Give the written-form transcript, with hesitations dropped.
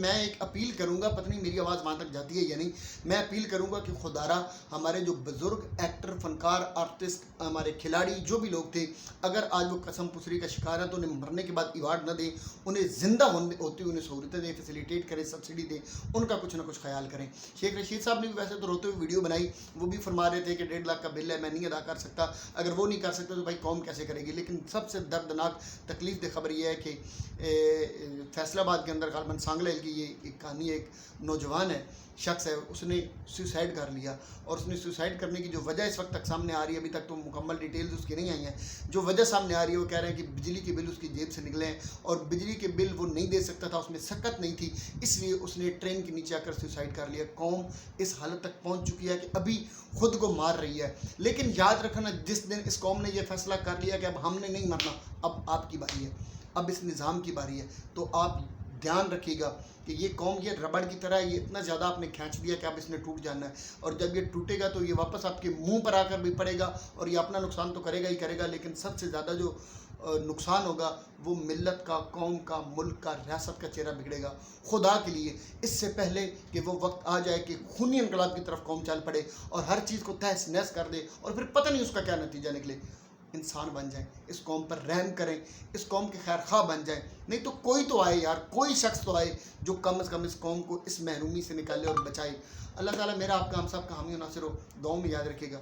میں ایک اپیل کروں گا، پتہ نہیں میری آواز وہاں تک جاتی ہے یا نہیں، میں اپیل کروں گا کہ خدارہ ہمارے جو بزرگ ایکٹر، فنکار، آرٹسٹ، ہمارے کھلاڑی جو بھی لوگ تھے، اگر آج وہ قسم پسری کا شکار ہیں تو انہیں مرنے کے بعد ایوارڈ نہ دیں، انہیں زندہ ہوتی انہیں سہولتیں دیں، فیسیلیٹیٹ کریں، سبسڈی دیں، ان کا کچھ نہ کچھ خیال کریں۔ شیخ رشید صاحب نے بھی ویسے تو روتے ہوئے ویڈیو بنائی، وہ بھی فرما رہے تھے کہ 1.5 لاکھ کا بل ہے، میں نہیں ادا کر سکتا، اگر وہ نہیں کر سکتے تو بھائی قوم کیسے کرے گی۔ لیکن سب سے دردناک تکلیف دہ خبر یہ ہے کہ فیصل آباد کے اندر غالباً سانگلہ کی یہ ایک کہانی، ایک نوجوان ہے، شخص ہے، اس نے سوسائڈ کر لیا، اور اس نے سوسائڈ کرنے کی جو وجہ اس وقت تک سامنے آ رہی ہے، ابھی تک تو مکمل ڈیٹیلز اس کی نہیں آئی ہیں، جو وجہ سامنے آ رہی ہے وہ کہہ رہے ہیں کہ بجلی کے بل اس کی جیب سے نکلے ہیں، اور بجلی کے بل وہ نہیں دے سکتا تھا، اس میں سکت نہیں تھی، اس لیے اس نے ٹرین کے نیچے آ کر سوسائڈ کر لیا۔ قوم اس حالت تک پہنچ چکی ہے کہ ابھی خود کو مار رہی ہے۔ لیکن یاد رکھنا، جس دن اس قوم نے یہ فیصلہ کر لیا کہ اب ہم نے نہیں مرنا، اب آپ کی باری ہے، اب اس نظام کی باری ہے، تو آپ دھیان رکھیے گا کہ یہ قوم یہ ربڑ کی طرح ہے، یہ اتنا زیادہ آپ نے کھینچ دیا کہ اب اس نے ٹوٹ جانا ہے، اور جب یہ ٹوٹے گا تو یہ واپس آپ کے منہ پر آ کر بھی پڑے گا، اور یہ اپنا نقصان تو کرے گا ہی کرے گا، لیکن سب سے زیادہ جو نقصان ہوگا وہ ملت کا، قوم کا، ملک کا، ریاست کا چہرہ بگڑے گا۔ خدا کے لیے اس سے پہلے کہ وہ وقت آ جائے کہ خونی انقلاب کی طرف قوم چل پڑے اور ہر چیز کو تہس نہس کر دے، اور پھر پتہ نہیں اس کا کیا نتیجہ نکلے، انسان بن جائیں، اس قوم پر رحم کریں، اس قوم کے خیر خواہ بن جائیں۔ نہیں تو کوئی تو آئے یار، کوئی شخص تو آئے جو کم از کم اس قوم کو اس محرومی سے نکالے اور بچائے۔ اللہ تعالیٰ میرا آپ کا، ہم سب کا حامی و ناصر ہو، دعاؤں میں یاد رکھے گا۔